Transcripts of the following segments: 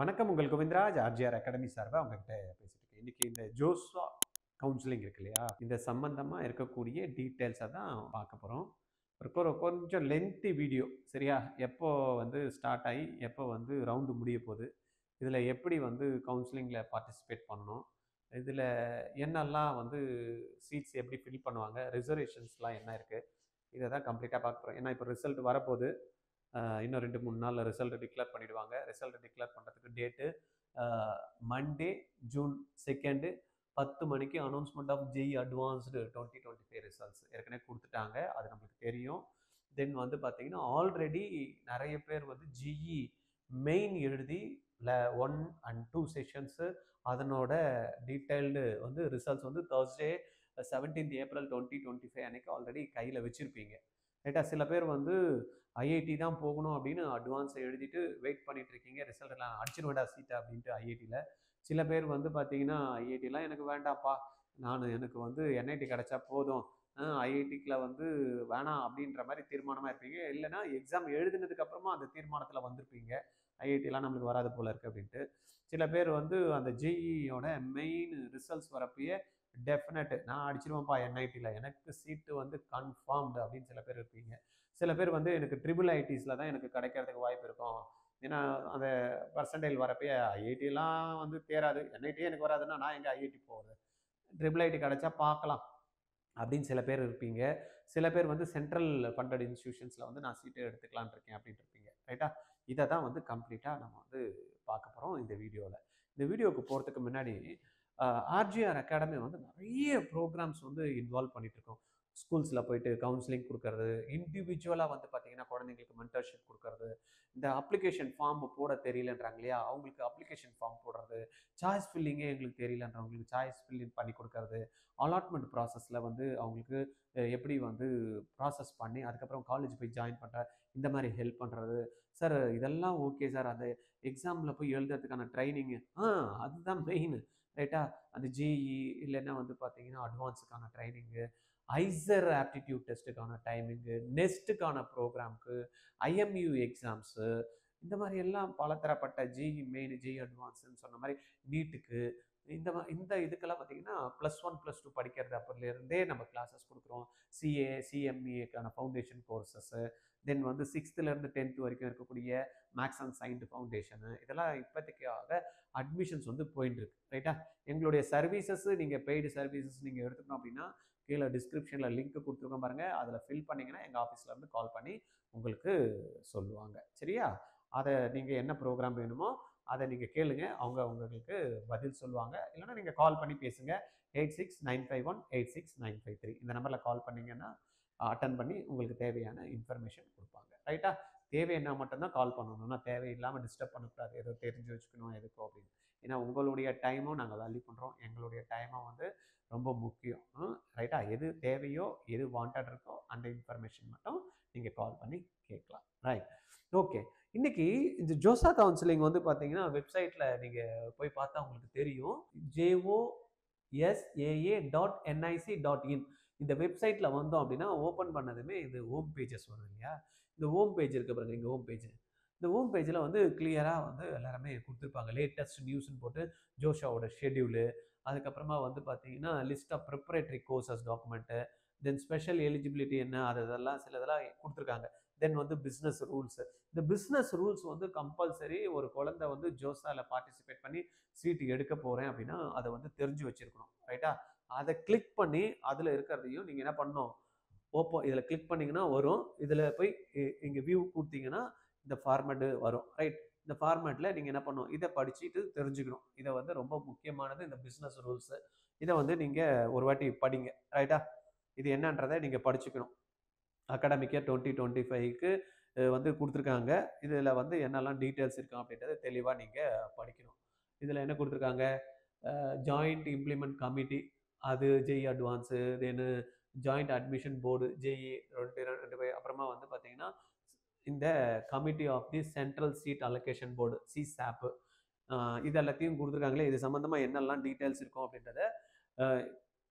வணக்கம். உங்கள் Govindaraj RGR academy சார்பாக உங்ககிட்ட பேசிட்டு இருக்கேன். இன்னைக்கு இந்த ஜோஸ்வா கவுன்சிலிங் இருக்கு இல்லையா, இந்த சம்பந்தமாக இருக்கக்கூடிய டீட்டெயில்ஸை தான் பார்க்க போகிறோம். கொஞ்சம் லென்த்தி வீடியோ, சரியா? எப்போ ஸ்டார்ட் ஆகி எப்போ ரவுண்டு முடிய போகுது, இதில் எப்படி கவுன்சிலிங்கில் பார்ட்டிசிபேட் பண்ணணும், இதில் என்னெல்லாம் சீட்ஸ் எப்படி ஃபில் பண்ணுவாங்க, ரிசர்வேஷன்ஸ்லாம் என்ன இருக்குது, இதை தான் கம்ப்ளீட்டாக பார்க்க போகிறோம். ஏன்னா இப்போ ரிசல்ட் வரப்போகுது. இன்னும் 2-3 நாளில் ரிசல்ட் டிக்ளேர் பண்ணிடுவாங்க. ரிசல்ட் டிக்ளேர் பண்ணுறதுக்கு டேட்டு மண்டே ஜூன் 2 10 மணிக்கு announcement of JEE advanced 2025 results ஏற்கனவே கொடுத்துட்டாங்க. அது நம்மளுக்கு தெரியும். தென் பார்த்தீங்கன்னா ஆல்ரெடி நிறைய பேர் ஜிஇ மெயின் எழுதி 1 and 2 செஷன்ஸு அதனோட detailed results Thursday 17th April 2025 அன்னைக்கு ஆல்ரெடி கையில் வச்சுருப்பீங்க. ரைட்டா? சில பேர் ஐஐடி தான் போகணும் அப்படின்னு அட்வான்ஸை எழுதிட்டு வெயிட் பண்ணிட்டு இருக்கீங்க. ரிசல்ட் எல்லாம் அடிச்சிருவேடா சீட்டை அப்படின்ட்டு ஐஐடியில். சில பேர் பார்த்தீங்கன்னா ஐஐடிலாம் எனக்கு வேண்டாம்ப்பா, எனக்கு என்ஐடி கிடைச்சா போதும், ஐஐடிக்கில் வேணாம் அப்படின்ற மாதிரி தீர்மானமாக இருப்பீங்க. இல்லைனா எக்ஸாம் எழுதினதுக்கு அப்புறமா அந்த தீர்மானத்தில் வந்திருப்பீங்க, ஐஐடிலாம் நம்மளுக்கு வராது போல இருக்குது அப்படின்ட்டு. சில பேர் அந்த ஜேஇயோட மெயின் ரிசல்ட்ஸ் வரப்பயே டெஃபினட் நான் அடிச்சிருவேன்ப்பா என்ஐடியில், எனக்கு சீட்டு கன்ஃபார்ம்டு அப்படின்னு சில பேர் இருப்பீங்க. சில பேர் எனக்கு ட்ரிபிள் ஐடிஸில் தான் எனக்கு கிடைக்கிறதுக்கு வாய்ப்பு இருக்கும். ஏன்னா அந்த பர்சன்டேஜ் வரப்பே ஐஐடிலாம் தேராது, என்ஐடியே எனக்கு வராதுன்னா நான் எங்கே ஐஐடி போகிறது, ட்ரிபிள் ஐடி கிடைச்சா பார்க்கலாம் அப்படின்னு சில பேர் இருப்பீங்க. சில பேர் சென்ட்ரல் ஃபண்டட் இன்ஸ்டியூஷன்ஸில் நான் சீட்டு எடுத்துக்கலான் இருக்கேன் அப்படின்ட்டு இருப்பீங்க. ரைட்டா? இதை தான் கம்ப்ளீட்டாக நம்ம பார்க்க போகிறோம் இந்த வீடியோவில். இந்த வீடியோவுக்கு போகிறதுக்கு முன்னாடி ஆர்ஜிஆர் அகாடமி நிறைய ப்ரோக்ராம்ஸ் இன்வால்வ் பண்ணிட்டு இருக்கோம். ஸ்கூல்ஸில் போயிட்டு கவுன்சிலிங் கொடுக்கறது, இண்டிவிஜுவலாக பார்த்தீங்கன்னா குழந்தைங்களுக்கு மென்டர்ஷிப் கொடுக்கறது, இந்த அப்ளிகேஷன் ஃபார்ம் போட தெரியலன்றாங்க இல்லையா, அவங்களுக்கு அப்ளிகேஷன் ஃபார்ம் போடுறது, சாய்ஸ் ஃபில்லிங்கே எங்களுக்கு தெரியலன்றவங்களுக்கு சாய்ஸ் ஃபில்லிங் பண்ணி கொடுக்கறது, அலாட்மெண்ட் ப்ராசஸில் அவங்களுக்கு எப்படி ப்ராசஸ் பண்ணி அதுக்கப்புறம் காலேஜ் போய் ஜாயின் பண்ணுற இந்த மாதிரி ஹெல்ப் பண்ணுறது. சார் இதெல்லாம் ஓகே சார், அந்த எக்ஸாமில் போய் எழுதுறதுக்கான ட்ரைனிங்கு அதுதான் மெயின். ரைட்டா? அந்த ஜேஇ இல்லைன்னா பார்த்தீங்கன்னா அட்வான்ஸுக்கான ட்ரைனிங்கு, ஐசர் ஆப்டிடியூட் டெஸ்ட்டுக்கான டைமிங்கு, நெஸ்ட்டுக்கான ப்ரோக்ராம்க்கு, ஐஎம்யூ எக்ஸாம்ஸு, இந்த மாதிரி எல்லாம் பலதரப்பட்ட ஜேஇ மெயின், ஜேஇ அட்வான்ஸுன்னு சொன்ன மாதிரி நீட்டுக்கு, இந்த இதுக்கெல்லாம் பார்த்தீங்கன்னா +1 +2 படிக்கிறது அப்போலேருந்தே நம்ம கிளாஸஸ் கொடுக்குறோம். சிஏ சிஎம்இஏக்கான ஃபவுண்டேஷன் கோர்சஸ்ஸு, தென் 6th-லேருந்து 10th வரைக்கும் இருக்கக்கூடிய மேக்ஸ் அண்ட் சயின்ஸ் ஃபவுண்டேஷனு, இதெல்லாம் இப்போதைக்காக அட்மிஷன்ஸ் போயிட்டு இருக்கு. ரைட்டா? எங்களுடைய சர்வீசஸ் நீங்கள் பெய்டு சர்வீசஸ் நீங்கள் எடுத்துக்கணும் அப்படின்னா கீழே டிஸ்கிரிப்ஷனில் லிங்க் கொடுத்துருக்கோம் பாருங்கள், அதில் ஃபில் பண்ணிங்கன்னா எங்கள் ஆஃபீஸ்லேருந்து கால் பண்ணி உங்களுக்கு சொல்லுவாங்க. சரியா? அதை நீங்கள் என்ன ப்ரோக்ராம் வேணுமோ அதை நீங்கள் கேளுங்க, அவங்க உங்களுக்கு பதில் சொல்லுவாங்க. இல்லைன்னா நீங்கள் கால் பண்ணி பேசுங்க. 8695186953 இந்த நம்பரில் கால் பண்ணிங்கன்னா அட்டன் பண்ணி உங்களுக்கு தேவையான இன்ஃபர்மேஷன் கொடுப்பாங்க. ரைட்டா? தேவைன்னா மட்டும்தான் கால் பண்ணணும்னா தேவையில்லாமல் டிஸ்டர்ப் பண்ணக்கூடாது, ஏதோ தெரிஞ்சு வச்சுக்கணும் எதுக்கோ அப்படின்னு. ஏன்னா உங்களுடைய டைமும் நாங்கள் வேல்யூ பண்ணுறோம், எங்களுடைய டைமும் ரொம்ப முக்கியம். ரைட்டா? எது தேவையோ எது வாண்டட் இருக்கோ அந்த இன்ஃபர்மேஷன் மட்டும் நீங்கள் கால் பண்ணி கேட்கலாம். ரைட்? ஓகே. இன்னைக்கு இந்த ஜோசா கவுன்சிலிங் பார்த்தீங்கன்னா வெப்சைட்டில் நீங்கள் போய் பார்த்தா உங்களுக்கு தெரியும். josaa.nic.in இந்த வெப்சைட்டில் வந்தோம் அப்படின்னா ஓப்பன் பண்ணதுமே இது ஹோம் பேஜஸ் வரும் இல்லையா? இந்த ஹோம் பேஜ் இருக்க பாருங்க, இங்கே ஹோம் பேஜ். இந்த ஹோம் பேஜில் கிளியராக எல்லாருமே கொடுத்துருப்பாங்க. லேட்டஸ்ட் நியூஸ்ன்னு போட்டு ஜோஷாவோட ஷெட்யூலு, அதுக்கப்புறமா பார்த்தீங்கன்னா list of preparatory courses document, then special eligibility என்ன அதெல்லாம் சிலதெல்லாம் கொடுத்துருக்காங்க. Then business rules. இந்த பிஸ்னஸ் ரூல்ஸ் கம்பல்சரி ஒரு குழந்தை ஜோசாவில் பார்ட்டிசிபேட் பண்ணி சீட்டு எடுக்க போகிறேன் அப்படின்னா அதை தெரிஞ்சு வச்சுருக்கணும். ரைட்டா? அதை கிளிக் பண்ணி அதில் இருக்கிறதையும் நீங்கள் என்ன பண்ணணும், இதில் கிளிக் பண்ணிங்கன்னா வரும். இதில் போய் இங்கே வியூ கொடுத்தீங்கன்னா இந்த ஃபார்மேட்டு வரும். ரைட்? இந்த ஃபார்மேட்டில் நீங்கள் என்ன பண்ணணும், இதை படிச்சுட்டு தெரிஞ்சுக்கணும். இதை ரொம்ப முக்கியமானது இந்த பிஸ்னஸ் ரூல்ஸு. இதை நீங்கள் ஒரு வாட்டி படிங்க. ரைட்டா? இது என்னன்றதை நீங்கள் படிச்சுக்கணும். அகாடமிக்காக 2025க்கு கொடுத்துருக்காங்க. இதில் என்னெல்லாம் டீட்டெயில்ஸ் இருக்கும் அப்படின்றத தெளிவாக நீங்கள் படிக்கணும். இதில் என்ன கொடுத்துருக்காங்க, ஜாயிண்ட் இம்ப்ளிமெண்ட் கமிட்டி, அது JEE advance, then joint admission board JEE 2025, அப்புறமா பார்த்தீங்கன்னா இந்த committee of the central seat allocation board CSAB, இது எல்லாத்தையும் கொடுத்துருக்காங்களே. இது சம்மந்தமாக என்னெல்லாம் டீட்டெயில்ஸ் இருக்கும் அப்படின்றத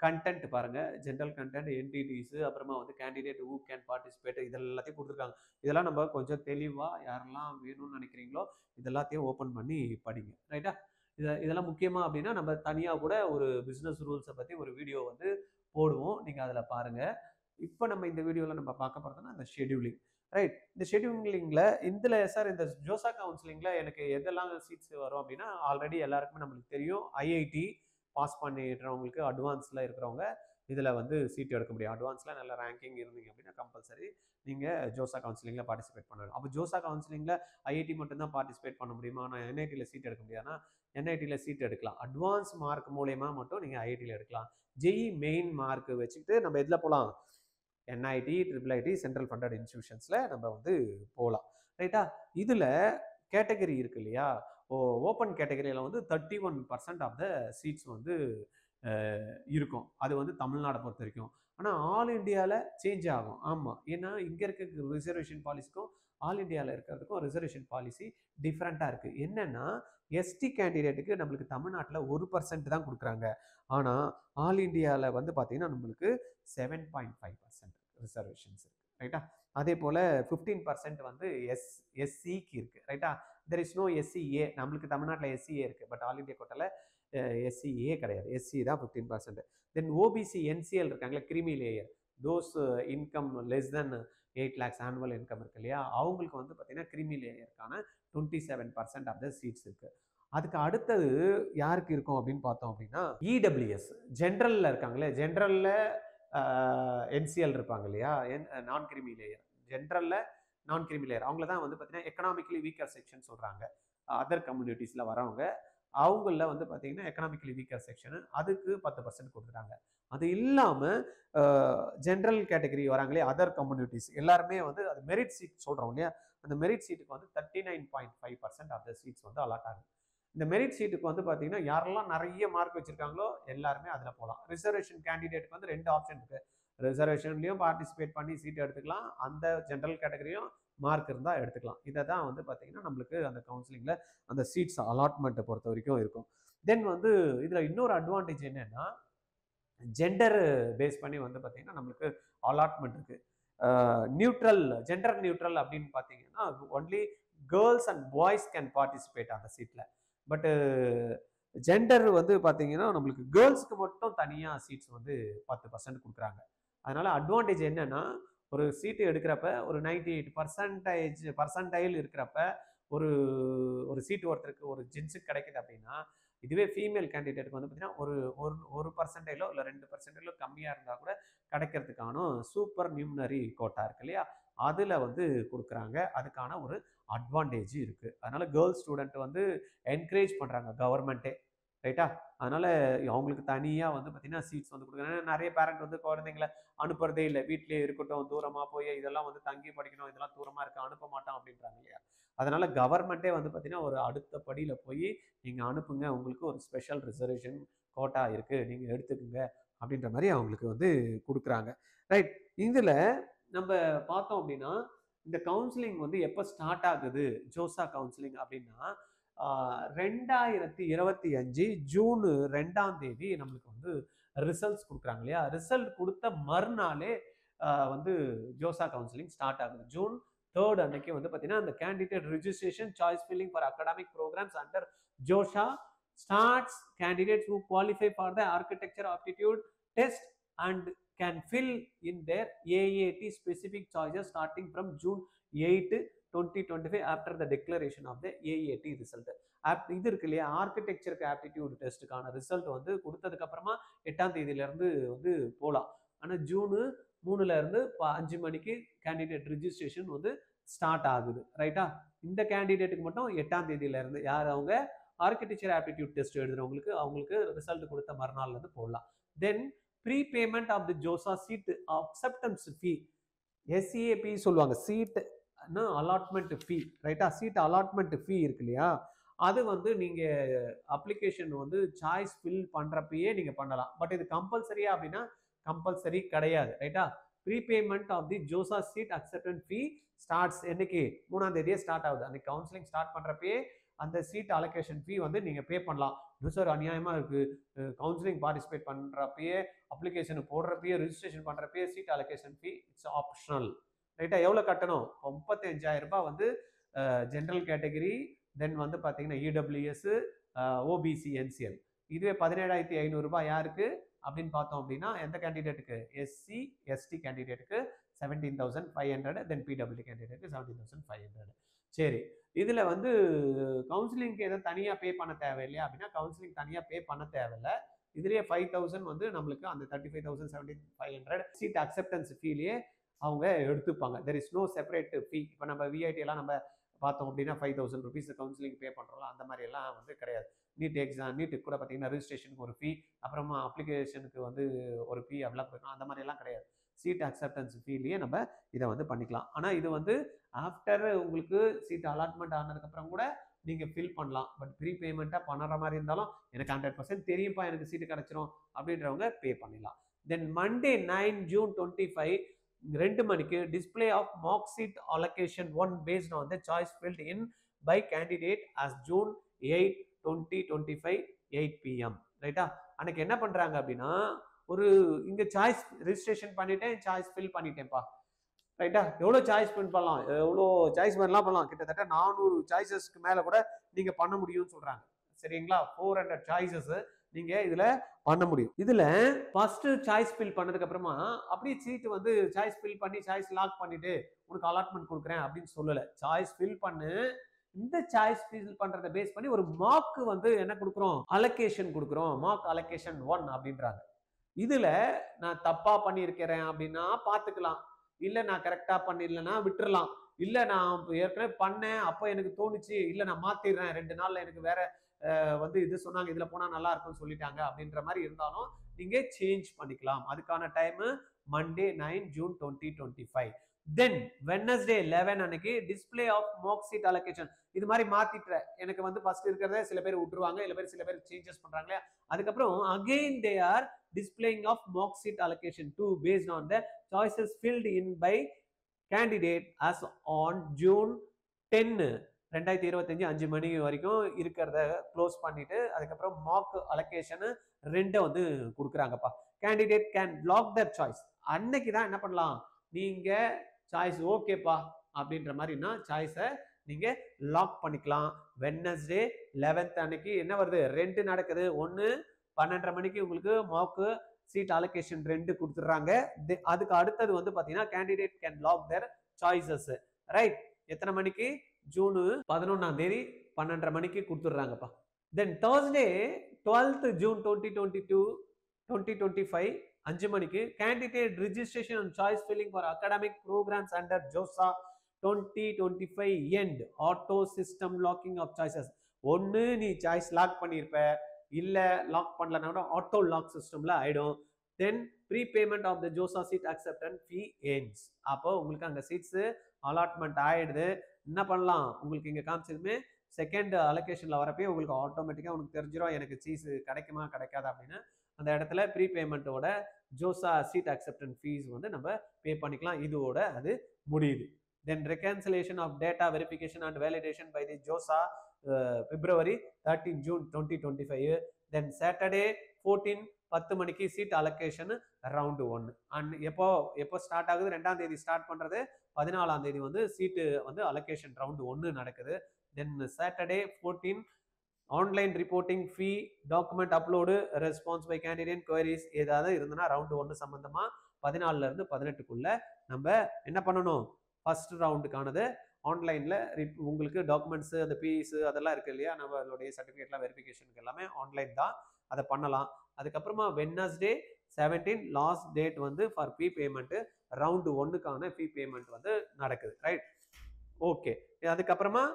கண்டென்ட் பாருங்க, ஜென்ரல் கண்டென்ட், என்டிடிஸ், அப்புறமா வந்து கேண்டிடேட் ஹூ கேன் பார்ட்டிசிபேட், இது எல்லாத்தையும் கொடுத்துருக்காங்க. இதெல்லாம் நம்ம கொஞ்சம் தெளிவாக யாரெல்லாம் வேணும்னு நினைக்கிறீங்களோ இது எல்லாத்தையும் ஓப்பன் பண்ணி படிங்க. ரைட்டா? இதெல்லாம் முக்கியமாக அப்படின்னா நம்ம தனியாக கூட ஒரு பிஸ்னஸ் ரூல்ஸை பற்றி ஒரு வீடியோ வந்து போடுவோம். நீங்கள் அதில் பாருங்கள். இப்போ நம்ம இந்த வீடியோவில் நம்ம பார்க்க போகிறதுனா இந்த ஷெடியூலிங். ரைட்? இந்த ஷெடியூலிங்கில் இதில் சார் இந்த ஜோசா கவுன்சிலிங்கில் எனக்கு எதெல்லாம் சீட்ஸ் வரும் அப்படின்னா, ஆல்ரெடி எல்லாருக்குமே நம்மளுக்கு தெரியும். ஐஐடி பாஸ் பண்ணிடுறவங்களுக்கு, அட்வான்ஸில் இருக்கிறவங்க இதில் வந்து சீட் எடுக்க முடியும். அட்வான்ஸில் நல்ல ரேங்கிங் இருந்தீங்க அப்படின்னா கம்பல்சரி நீங்கள் ஜோசா கவுன்சிலிங்கில் பார்ட்டிசிபேட் பண்ணணும். அப்போ ஜோசா கவுன்சிலிங்கில் ஐஐடி மட்டும்தான் பார்ட்டிசிபேட் பண்ண முடியுமா? நான் என்ஐடியில் சீட் எடுக்க முடியாதுன்னா என்ஐடியில் சீட் எடுக்கலாம். அட்வான்ஸ் மார்க் மூலயமா மட்டும் நீங்கள் ஐஐடியில் எடுக்கலாம். ஜெஇ மெயின் மார்க் வச்சுக்கிட்டு நம்ம எதில் போகலாம்? NIT, triple IT, central funded இன்ஸ்டிடியூஷன்ஸில் நம்ம வந்து போகலாம். ரைட்டா? இதில் கேட்டகரி இருக்கு இல்லையா? ஓப்பன் கேட்டகரியில் வந்து 31% ஆஃப் த சீட்ஸ் வந்து இருக்கும். அது வந்து தமிழ்நாடை பொறுத்த வரைக்கும். ஆனால் ஆல் இண்டியாவில் சேஞ்ச் ஆகும். ஆமாம், ஏன்னா இங்கே இருக்க ரிசர்வேஷன் பாலிசிக்கும் ஆல் இண்டியாவில் இருக்கிறதுக்கும் ரிசர்வேஷன் பாலிசி டிஃப்ரெண்ட்டாக இருக்குது. என்னென்னா எஸ்டி கேண்டிடேட்டுக்கு நம்மளுக்கு தமிழ்நாட்டில் 1% தான் கொடுக்குறாங்க. ஆனால் ஆல் இண்டியாவில் வந்து பார்த்தீங்கன்னா நம்மளுக்கு 7.5% ரிசர்வேஷன்ஸ் இருக்குது. ரைட்டா? அதே போல் 15% வந்து எஸ்சிக்கு இருக்குது. ரைட்டா? There is no SCA. நம்மளுக்கு தமிழ்நாட்டில் எஸ்சிஏ இருக்குது, பட் ஆல் இண்டியா கோட்டாவில் எஸ்சிஏ கிடையாது. எஸ்சி தான் 15%. தென் ஓபிசி என்சிஎல் இருக்காங்களே, creamy layer, those income less than 8 lakhs annual income இருக்கு இல்லையா, அவங்களுக்கு வந்து பார்த்தீங்கன்னா கிரிமி லேயருக்கான 27% ஆஃப் த சீட்ஸ் இருக்குது. அதுக்கு அடுத்தது யாருக்கு இருக்கும் அப்படின்னு பார்த்தோம் அப்படின்னா இடபிள்யூஎஸ் ஜென்ரலில் இருக்காங்களே, ஜென்ரலில் என்சிஎல் இருப்பாங்க இல்லையா, நான் கிரிமி லேயர், ஜென்ரலில் நான் கிரிமி லேயர், அவங்கள தான் வந்து பார்த்தீங்கன்னா எக்கனாமிக்கலி வீக்கர் செக்ஷன் சொல்கிறாங்க. அதர் கம்யூனிட்டிஸில் வரவங்க அவங்கள வந்து பார்த்தீங்கன்னா எக்கனாமிக்கலி வீக்கர் செக்ஷனு, அதுக்கு 10% கொடுத்துட்டாங்க. அது இல்லாமல் ஜென்ரல் கேட்டகரி வராங்களே, அதர் கம்யூனிட்டிஸ் எல்லாருமே வந்து அது மெரிட் சீட் சொல்கிறோம் இல்லையா, அந்த மெரிட் சீட்டுக்கு வந்து 39.5% ஆஃப் த சீட்ஸ் வந்து அலாட் ஆகும். இந்த மெரிட் சீட்டுக்கு வந்து பார்த்தீங்கன்னா யாரெல்லாம் நிறைய மார்க் வச்சிருக்காங்களோ எல்லாருமே அதில் போகலாம். ரிசர்வேஷன் கேண்டிடேட்டுக்கு வந்து 2 ஆப்ஷன் இருக்குது. ரிசர்வேஷன்லையும் பார்ட்டிசிபேட் பண்ணி சீட் எடுத்துக்கலாம், அந்த ஜென்ரல் கேட்டகரியும் மார்க் இருந்தால் எடுத்துக்கலாம். இதை தான் வந்து பார்த்தீங்கன்னா நம்மளுக்கு அந்த கவுன்சிலிங்கில் அந்த சீட்ஸ் அலாட்மெண்ட்டை பொறுத்த வரைக்கும் இருக்கும். தென் வந்து இதில் இன்னொரு அட்வான்டேஜ் என்னென்னா ஜெண்டர் பேஸ் பண்ணி வந்து பார்த்தீங்கன்னா நம்மளுக்கு அலாட்மெண்ட் இருக்குது. நியூட்ரல், ஜெண்டர் நியூட்ரல் அப்படின்னு பார்த்தீங்கன்னா only girls and boys can participate அந்த சீட்டில். பட்டு ஜெண்டர் வந்து பார்த்தீங்கன்னா நம்மளுக்கு கேர்ள்ஸுக்கு மட்டும் தனியாக சீட்ஸ் வந்து 10% கொடுக்குறாங்க. அதனால் அட்வான்டேஜ் என்னென்னா ஒரு சீட்டு எடுக்கிறப்ப ஒரு 98% இருக்கிறப்ப ஒரு ஒரு சீட்டு ஒருத்தருக்கு ஒரு ஜென்ஸுக்கு கிடைக்குது அப்படின்னா, இதுவே ஃபீமேல் கேண்டிடேட்டுக்கு வந்து பார்த்தீங்கன்னா ஒரு பர்சன்டேஜோ இல்லை 2% கம்மியாக இருந்தால் கூட கிடைக்கிறதுக்கான சூப்பர் நியூமனரி கோட்டா இருக்கு இல்லையா, அதில் வந்து கொடுக்குறாங்க. அதுக்கான ஒரு அட்வான்டேஜ் இருக்குது. அதனால் கேர்ள்ஸ் ஸ்டூடெண்ட் வந்து என்கரேஜ் பண்ணுறாங்க கவர்மெண்ட்டே. ரைட்டா? அதனால் அவங்களுக்கு தனியாக வந்து பார்த்தீங்கன்னா சீட்ஸ் வந்து கொடுக்குறாங்க. நிறைய பேரண்ட் வந்து குழந்தைங்களை அனுப்புறதே இல்லை, வீட்டிலேயே இருக்கட்டும், தூரமாக போய் இதெல்லாம் வந்து தங்கி படிக்கணும், இதெல்லாம் தூரமாக இருக்க அனுப்ப மாட்டோம் அப்படின்றாங்க இல்லையா. அதனால் கவர்மெண்ட்டே வந்து பார்த்தீங்கன்னா ஒரு அடுத்த படியில் போய் நீங்கள் அனுப்புங்க, உங்களுக்கு ஒரு ஸ்பெஷல் ரிசர்வேஷன் கோட்டா இருக்குது, நீங்கள் எடுத்துக்கோங்க அப்படின்ற மாதிரி அவங்களுக்கு வந்து கொடுக்குறாங்க. ரைட்? இதில் நம்ம பார்த்தோம் அப்படின்னா இந்த கவுன்சிலிங் வந்து எப்போ ஸ்டார்ட் ஆகுது ஜோசா கவுன்சிலிங் அப்படின்னா 2025 ஜூன் 2ஆம் தேதி நம்மளுக்கு வந்து ரிசல்ட்ஸ் கொடுக்குறாங்க இல்லையா. ரிசல்ட் கொடுத்த மறுநாளே வந்து ஜோசா கவுன்சிலிங் ஸ்டார்ட் ஆகுது. ஜூன் 3 அன்னைக்கு வந்து பார்த்தீங்கன்னா அந்த candidate registration choice filling for academic programmes under JoSAA starts. Candidates who qualify for the architecture aptitude test and can fill in their AAT specific choices starting from June 8, 2025 after the declaration of the AAT result. இது இருக்கு இல்லையா, ஆர்கிடெக்சருக்கு aptitude டெஸ்ட்டுக்கான result வந்து கொடுத்ததுக்கு அப்புறமா 8ஆம் தேதியிலேருந்து வந்து போகலாம். ஆனால் ஜூன் 3லேருந்து 5 மணிக்கு கேண்டிடேட் ரிஜிஸ்ட்ரேஷன் வந்து ஸ்டார்ட் ஆகுது. ரைட்டா? இந்த கேண்டிடேட்டுக்கு மட்டும் 8ஆம் தேதியிலேருந்து யார் அவங்க ஆர்கிடெக்சர் ஆப்டிடியூட் டெஸ்ட் எழுதுறவங்களுக்கு அவங்களுக்கு ரிசல்ட் கொடுத்த மறுநாள்லேருந்து போடலாம். Then prepayment of the JoSAA seat acceptance fee, SCAP சொல்லுவாங்க, சீட் அலாட்மெண்ட் ஃபீ. ரைட்டா? சீட் அலாட்மெண்ட் ஃபீ இருக்கு இல்லையா, அது வந்து நீங்கள் அப்ளிகேஷன் வந்து சாய்ஸ் ஃபில் பண்ணுறப்பயே நீங்கள் பண்ணலாம். பட் இது கம்பல்சரியா அப்படின்னா கம்பல்சரி கிடையாது. ரைட்டா? Prepayment of the JoSAA seat acceptance fee starts என்னைக்கு 3ஆம் தேதியே ஸ்டார்ட் ஆகுது. அன்னைக்கு கவுன்சிலிங் ஸ்டார்ட் பண்ணுறப்பயே அந்த சீட் அலோகேஷன் ஃபீ வந்து நீங்கள் பே பண்ணலாம். இன்னும் சார் அநியாயமாக இருக்குது, கவுன்சிலிங் பார்ட்டிசிபேட் பண்ணுறப்பயே, அப்ளிகேஷன் போடுறப்பயே, ரிஜிஸ்ட்ரேஷன் பண்ணுறப்பயே seat allocation fee it's optional. ரைட்டா? எவ்வளோ கட்டணும்? 35,000 ரூபாய் வந்து ஜென்ரல் கேட்டகரி, தென் வந்து பார்த்தீங்கன்னா இடபிள்யூஎஸ், ஓபிசி, என்சிஎல். இதுவே 17,500 ரூபாய் யாருக்கு அப்படின்னு பார்த்தோம் அப்படின்னா எந்த கேண்டிடேட்டுக்கு? எஸ்சி எஸ்டி கேண்டிடேட்டுக்கு 17,500, தென் பிடபிள்யூ கேண்டிடேட்டுக்கு 17,500. சரி, இதில் வந்து கவுன்சிலிங்க்கு எதுவும் தனியாக பே பண்ண தேவையில்லையா அப்படின்னா கவுன்சிலிங் தனியாக பே பண்ண தேவையில்லை. இதுலேயே 5,000 வந்து நம்மளுக்கு அந்த 35,000 17,500 சீட் அக்செப்டன்ஸ் ஃபீலேயே அவங்க எடுத்துப்பாங்க. தெர் இஸ் நோ செப்பரேட் ஃபீ. இப்போ நம்ம விஐடி எல்லாம் நம்ம பார்த்தோம் அப்படின்னா 5,000 ருபீஸ் கவுன்சிலிங் பே பண்ணுறோம், அந்த மாதிரி எல்லாம் வந்து கிடையாது. நீட் எக்ஸாம், நீட்டுக்கு கூட பார்த்தீங்கன்னா ரிஜிஸ்ட்ரேஷனுக்கு ஒரு ஃபீ, அப்புறமா அப்ளிகேஷனுக்கு வந்து ஒரு ஃபீ அப்படிலாம் போயிடும், அந்த மாதிரி எல்லாம் கிடையாது. சீட் அக்செப்டன்ஸ் ஃபீலேயே நம்ம இதை வந்து பண்ணிக்கலாம். ஆனால் இது வந்து ஆஃப்டர் உங்களுக்கு சீட் அலாட்மெண்ட் ஆனதுக்கப்புறம் கூட நீங்கள் ஃபில் பண்ணலாம். பட் ப்ரீ பேமெண்ட்டாக பண்ணுற மாதிரி இருந்தாலும் எனக்கு 100% தெரியும்ப்பா எனக்கு சீட்டு கிடச்சிரும் அப்படின்றவங்க பே பண்ணிடலாம். தென் மண்டே 9 ஜூன் 25 2 மணிக்கு display of mock seat allocation 1 based on the choice filled in by candidate as June 8, 2025 8 PM. ரைட்டா? அன்னைக்கு என்ன பண்றாங்க அப்படின்னா ஒரு இங்க சாய்ஸ் ரிஜிஸ்ட்ரேஷன் பண்ணிட்டேன், சாய்ஸ் ஃபில் பண்ணிட்டேன்ப்பா. ரைட்டா? எவ்வளோ சாய்ஸ் பிரிண்ட் பண்ணலாம், எவ்வளோ சாய்ஸ் பண்ணலாம் பண்ணலாம், கிட்டத்தட்ட 400 சாய்ஸஸ்க்கு மேலே கூட நீங்கள் பண்ண முடியும்னு சொல்கிறாங்க. சரிங்களா? 400 சாய்ஸஸ் நீங்கள் இதில் பண்ண முடியும். இதில் ஃபர்ஸ்ட் சாய்ஸ் ஃபில் பண்ணதுக்கு அப்புறமா அப்படியே சீட்டு வந்து சாய்ஸ் ஃபில் பண்ணி சாய்ஸ் லாக் பண்ணிட்டு உனக்கு அலாட்மெண்ட் கொடுக்குறேன் அப்படின்னு சொல்லலை. சாய்ஸ் ஃபில் பண்ணு, இந்த சாய்ஸ் ஃபில் பண்றதை பேஸ் பண்ணி ஒரு மார்க் வந்து என்ன கொடுக்குறோம்? அலோகேஷன் கொடுக்குறோம். மார்க் அலோகேஷன் 1 அப்படின்றாங்க. இதுல நான் தப்பா பண்ணியிருக்கிறேன் அப்படின்னா பார்த்துக்கலாம், இல்லை நான் கரெக்டாக பண்ணிடலன்னா விட்டுறலாம், இல்லை நான் ஏற்கனவே பண்ணேன் அப்போ எனக்கு தோணுச்சு, இல்லை நான் மாற்றிடுறேன் 2 நாளில் எனக்கு வேற வந்து இது சொன்னாங்க இதில் போனால் நல்லா இருக்கும்னு சொல்லிட்டாங்க அப்படின்ற மாதிரி இருந்தாலும் நீங்கள் சேஞ்ச் பண்ணிக்கலாம். அதுக்கான time Monday 9 June 2025. Then Wednesday 11 அன்னைக்கு display of mock seat allocation. இது மாதிரி மாத்திட்டேன், எனக்கு வந்து ஃபர்ஸ்ட் இருக்கிறத சில பேர் விட்டுருவாங்க, சில பேர் சேஞ்சஸ் பண்றாங்க. அதுக்கப்புறம் again they are displaying of mark seat allocation 2 based on the choices filled in by candidate as on June 10 2025 5 மணி வரைக்கும் இருக்கிறத க்ளோஸ் பண்ணிட்டு அதுக்கப்புறம் மார்க் அலோகேஷன் 2 வந்து கொடுக்குறாங்கப்பா. Candidate can lock their choice. அன்னைக்கு தான் என்ன பண்ணலாம், நீங்க சாய்ஸ் ஓகேப்பா அப்படின்ற மாதிரினா சாய்ஸை நீங்க லாக் பண்ணிக்கலாம். வெட்னஸ்டே 11th அன்னைக்கு என்ன வருது, 2 நடக்குது. 1 12:30 மணிக்கு உங்களுக்கு மார்க் சீட் அலோகேஷன் 2 கொடுத்துறாங்க. அதுக்கு அடுத்தது வந்து பாத்தீங்கன்னா candidate can lock their choices. Right? எத்தனை மணிக்கு? ஜூன் 11ஆம் தேதி 12:30 மணிக்கு கொடுத்துறாங்கப்பா. தென் Thursday 12th ஜூன் 2025 5 மணிக்கு candidate registration and choice filling for academic programmes under JoSAA 2025 end auto system locking of choices. ஒன்று நீ சாய்ஸ் லாக் பண்ணியிருப்ப, இல்லை லாக் பண்ணலன்னா கூட ஆட்டோ லாக் சிஸ்டம்ல ஆயிடும். Then prepayment of the JoSAA seat acceptance fee ends. அப்போ உங்களுக்கு அங்கே சீட்ஸ் அலாட்மெண்ட் ஆயிடுது. என்ன பண்ணலாம், உங்களுக்கு இங்கே காமிச்சதுமே செகண்ட் அலோகேஷனில் வரப்பே உங்களுக்கு ஆட்டோமேட்டிக்காக உங்களுக்கு தெரிஞ்சிடும் எனக்கு சீஸ் கிடைக்குமா கிடைக்காதா அப்படின்னு. அந்த இடத்துல ப்ரீ பேமெண்ட்டோட ஜோசா சீட் அக்செப்டன்ஸ் ஃபீஸ் வந்து நம்ம பே பண்ணிக்கலாம். இதோட அது முடியுது. Then reconciliation of data verification and validation by the JOSA February 13 June 2025. Then Saturday 14 10 மணிக்கு சீட் அலோகேஷன் ரவுண்ட் 1. அண்ட் எப்போ ஸ்டார்ட் ஆகுது, 2ஆம் தேதி ஸ்டார்ட் பண்றது, 14ஆம் தேதி வந்து சீட்டு வந்து அலோகேஷன் ரவுண்ட் 1 நடக்குது. Then Saturday 14 online reporting fee, document upload, response by candidate, queries ஏதாவது இருந்ததுன்னா ரவுண்ட் 1 சம்பந்தமா 14ல இருந்து 18க்குள்ள நம்ம என்ன பண்ணணும், ஃபர்ஸ்ட் ரவுண்டுக்கானது ஆன்லைனில் உங்களுக்கு டாக்குமெண்ட்ஸு அந்த பிஇஸ் அதெல்லாம் இருக்குது இல்லையா, நம்ம அதோடைய சர்டிஃபிகேட்லாம் வெரிஃபிகேஷனுக்கு எல்லாமே ஆன்லைன் தான், அதை பண்ணலாம். அதுக்கப்புறமா வெட்னஸ்டே 17 லாஸ்ட் டேட் வந்து ஃபார் ஃபீ பேமெண்ட்டு ரவுண்டு 1க்கான ஃபீ பேமெண்ட் வந்து நடக்குது. ரைட்? ஓகே. அதுக்கப்புறமா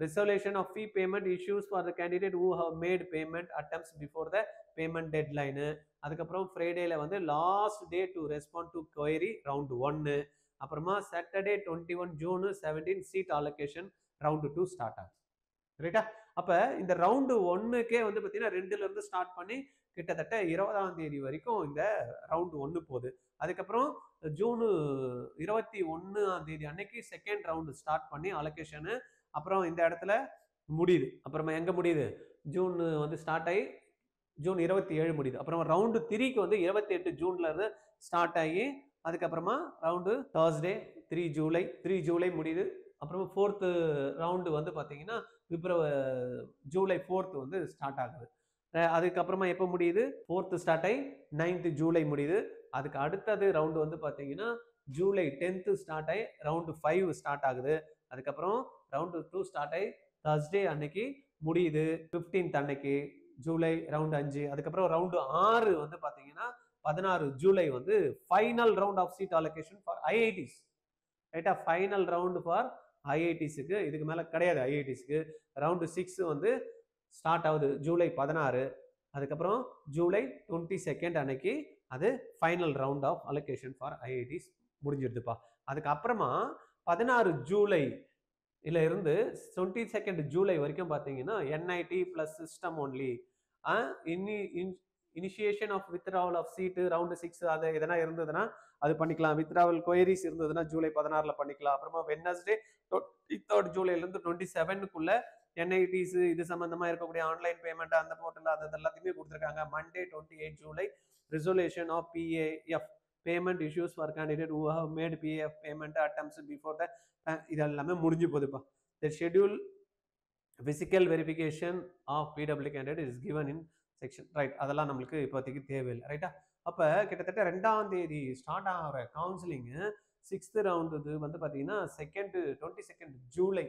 resolution of fee payment issues for the candidate who have made payment attempts before the payment deadline. அதுக்கப்புறம் ஃப்ரைடேல வந்து last day to respond to query round 1. அப்புறமா Saturday 21 June 17 seat allocation round 2 start ஆகுது. ரைட்டா? அப்போ இந்த round 1க்கே வந்து பார்த்தீங்கன்னா 2ல இருந்து ஸ்டார்ட் பண்ணி கிட்டத்தட்ட 20ஆம் தேதி வரைக்கும் இந்த ரவுண்டு 1 போகுது. அதுக்கப்புறம் ஜூன் 21ஆம் தேதி அன்னைக்கு செகண்ட் ரவுண்டு ஸ்டார்ட் பண்ணி அலோகேஷனு. அப்புறம் இந்த இடத்துல முடியுது. அப்புறமா எங்கே முடியுது? ஜூன் வந்து ஸ்டார்ட் ஆகி ஜூன் 27 முடியுது. அப்புறம் ரவுண்டு 3க்கு வந்து 28 ஜூன்ல இருந்து ஸ்டார்ட் ஆகி அதுக்கப்புறமா ரவுண்டு Thursday 3 ஜூலை முடியுது. அப்புறமா 4th ரவுண்டு வந்து பார்த்தீங்கன்னா ஜூலை 4th வந்து ஸ்டார்ட் ஆகுது. அதுக்கப்புறமா எப்போ முடியுது? 4th ஸ்டார்ட் ஆகி 9th ஜூலை முடியுது. அதுக்கு அடுத்தது ரவுண்டு வந்து பார்த்தீங்கன்னா ஜூலை 10th ஸ்டார்ட் ஆகி ரவுண்டு 5 ஸ்டார்ட் ஆகுது. அதுக்கப்புறம் ரவுண்டு 2 ஸ்டார்ட் ஆகி Thursday அன்னைக்கு முடியுது. 15th அன்னைக்கு ஜூலை ரவுண்டு 5. அதுக்கப்புறம் ரவுண்டு 6 வந்து பார்த்தீங்கன்னா 16 ஜூலை வந்து final round of seat allocation for IITs. ரைட்டா? ஃபைனல் ரவுண்டு ஃபார் ஐஐடிஸுக்கு. இதுக்கு மேலே கிடையாது ஐஐடிஸுக்கு. ரவுண்டு 6 வந்து ஸ்டார்ட் ஆகுது ஜூலை 16. அதுக்கப்புறம் ஜூலை 22 அன்னைக்கு அது final round of allocation for IITs முடிஞ்சிடுதுப்பா. அதுக்கப்புறமா 16 ஜூலை இருந்து 22 ஜூலை வரைக்கும் பார்த்தீங்கன்னா NIT plus system only initiation of withdrawal of seat round 6 அது எதனா இருந்ததுன்னா அது பண்ணிக்கலாம். வித்ட்ராவல் கொயரிஸ் இருந்ததுன்னா ஜூலை 16 பண்ணிக்கலாம். அப்புறமா வெட்னஸ்டே 23 ஜூலைலேருந்து 27க்குள்ள என்ஐடிஸ் இது சம்பந்தமா இருக்கக்கூடிய ஆன்லைன் பேமெண்ட் அந்த போர்ட்டல் அது எல்லாத்தையுமே கொடுத்துருக்காங்க. Monday 28 July resolution of PAF payment issues for candidate who have made PAF payment attempts before the இது எல்லாமே முடிஞ்சு போகுதுப்பா. The schedule physical verification of PW candidate is given in section. Right, அதெல்லாம் நம்மளுக்கு இப்போதைக்கு தேவையில்லை. ரைட்டா? அப்போ கிட்டத்தட்ட 2ஆம் தேதி ஸ்டார்ட் ஆகிற கவுன்சிலிங்கு 6th ரவுண்டு இது வந்து பார்த்தீங்கன்னா 22 ஜூலை.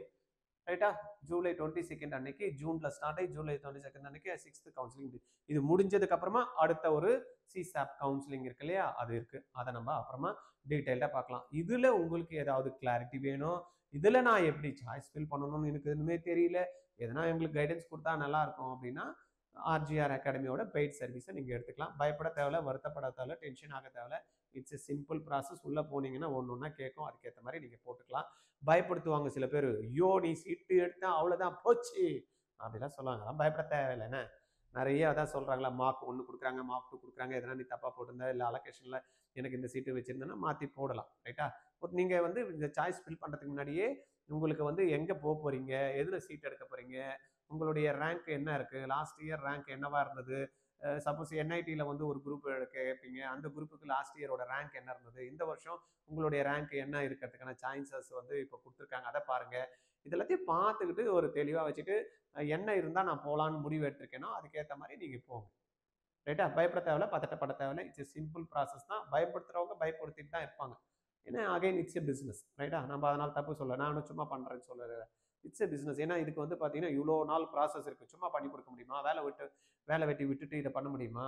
ரைட்டா? ஜூலை 22 அன்னைக்கு ஜூனில் ஸ்டார்ட் ஆகி ஜூலை 22 அன்னைக்கு 6th கவுன்சிலிங். இது முடிஞ்சதுக்கு அப்புறமா அடுத்த ஒரு சிசாப் கவுன்சிலிங் இருக்கு இல்லையா, அது இருக்கு. அதை நம்ம அப்புறமா டீட்டெயில்டாக பார்க்கலாம். இதில் உங்களுக்கு ஏதாவது கிளாரிட்டி வேணும், இதில் நான் எப்படி சாய்ஸ் ஃபில் பண்ணணும்னு எனக்கு எதுவுமே தெரியல, எதனா எங்களுக்கு கைடன்ஸ் கொடுத்தா நல்லா இருக்கும் அப்படின்னா ஆர்ஜிஆர் அகாடமியோட பெய்ட் சர்வீஸை நீங்கள் எடுத்துக்கலாம். பயப்பட தேவையில்ல, வருத்தப்பட தேவையில்ல, டென்ஷன் ஆக தேவையில்ல. It's a simple process. உள்ளே போனீங்கன்னா ஒன்று ஒன்றா கேட்கும், அதுக்கேற்ற மாதிரி நீங்கள் போட்டுக்கலாம். பயப்படுத்துவாங்க சில பேர், ஐயோ நீ சீட்டு எடுத்தா அவ்வளோதான் போச்சு அப்படிலாம் சொல்லுவாங்க. அதெல்லாம் பயப்பட தேவையில்லைண்ணே. நிறைய அதான் சொல்கிறாங்களா, மார்க் 1 கொடுக்குறாங்க, மார்க் 2 கொடுக்குறாங்க. எதனா நீ தப்பாக போட்டிருந்தா இல்லை அலோகேஷனில் எனக்கு இந்த சீட்டு வச்சுருந்தேன்னா மாற்றி போடலாம். ரைட்டா? நீங்கள் வந்து இந்த சாய்ஸ் ஃபில் பண்ணுறதுக்கு முன்னாடியே உங்களுக்கு வந்து எங்கே போக போகிறீங்க, எதில் சீட் எடுக்க போகிறீங்க, உங்களுடைய ரேங்க் என்ன இருக்குது, லாஸ்ட் இயர் ரேங்க் என்னவா இருந்தது, சப்போஸ் என்ஐடியில் வந்து ஒரு குரூப் கேட்பீங்க, அந்த குரூப்புக்கு லாஸ்ட் இயரோட ரேங்க் என்ன இருந்தது, இந்த வருஷம் உங்களுடைய ரேங்க் என்ன இருக்கிறதுக்கான சான்சஸ் வந்து இப்போ கொடுத்துருக்காங்க, அதை பாருங்கள். இதெல்லாத்தையும் பார்த்துக்கிட்டு ஒரு தெளிவாக வச்சுட்டு என்ன இருந்தால் நான் போகலான்னு முடிவு எடுத்திருக்கேனோ அதுக்கேற்ற மாதிரி நீங்கள் போங்க. ரைட்டா? பயப்பட தேவையில்ல, பதட்டப்பட தேவையில்ல. இட்ஸ் சிம்பிள் ப்ராசஸ் தான். பயப்படுத்துறவங்க பயப்படுத்திட்டு தான் இருப்பாங்க. ஏன்னா அகைன் இட்ஸ் எ பிஸ்னஸ். ரைட்டா? நம்ம அதனால் தப்பு சொல்ல, நான் சும்மா பண்ணுறேன்னு சொல்லலை. It's a business. ஏன்னா இதுக்கு வந்து பார்த்தீங்கன்னா இவ்வளோ நாள் ப்ராசஸ் இருக்குது. சும்மா பண்ணி கொடுக்க முடியுமா? வேலை வெட்டி விட்டுட்டு இதை பண்ண முடியுமா?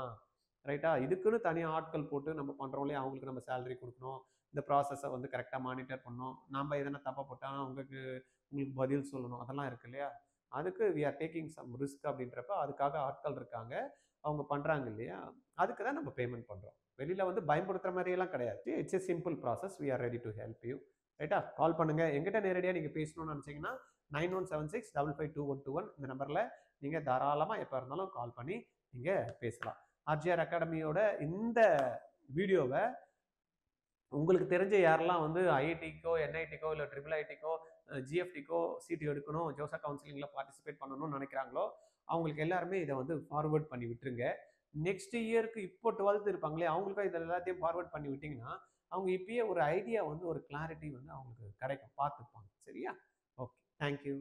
ரைட்டா? இதுக்குன்னு தனியாக ஆட்கள் போட்டு நம்ம பண்ணுறோம் இல்லையா, அவங்களுக்கு நம்ம சேலரி கொடுக்கணும், இந்த ப்ராசஸை வந்து கரெக்டாக மானிட்டர் பண்ணணும், நம்ம எதனா தப்பாக போட்டால் உங்களுக்கு பதில் சொல்லணும், அதெல்லாம் இருக்கு இல்லையா. அதுக்கு we are taking some risk அப்படின்றப்ப அதுக்காக ஆட்கள் இருக்காங்க, அவங்க பண்ணுறாங்க இல்லையா, அதுக்கு தான் நம்ம பேமெண்ட் பண்ணுறோம். வெளியில் வந்து பயன்படுத்துகிற மாதிரியெல்லாம் கிடையாது. It's a simple process. We are ready to help you. ரைட்டா? கால் பண்ணுங்கள். எங்கிட்ட நேரடியாக நீங்கள் பேசணும்னு நினச்சிங்கன்னா 9176552121 இந்த நம்பரில் நீங்கள் தாராளமாக எப்போ இருந்தாலும் கால் பண்ணி நீங்கள் பேசலாம். ஆர்ஜிஆர் அகாடமியோட இந்த வீடியோவை உங்களுக்கு தெரிஞ்ச யாரெல்லாம் வந்து ஐஐடிக்கோ என்ஐடிக்கோ இல்லை ட்ரிபிள் ஐடிக்கோ ஜிஎஃப்டிக்கோ சீட்டு எடுக்கணும், ஜோசா கவுன்சிலிங்கில் பார்ட்டிசிபேட் பண்ணணும்னு நினைக்கிறாங்களோ அவங்களுக்கு எல்லாருமே இதை வந்து ஃபார்வர்ட் பண்ணி விட்டுருங்க. நெக்ஸ்ட் இயருக்கு இப்போ 12th இருப்பாங்களே அவங்களுக்கும் இதில் எல்லாத்தையும் ஃபார்வர்ட் பண்ணி விட்டிங்கன்னா அவங்க இப்பயே ஒரு ஐடியா வந்து ஒரு கிளாரிட்டி வந்து அவங்களுக்கு கிடைக்கும், பார்த்துப்பாங்க. சரியா? Okay, thank you.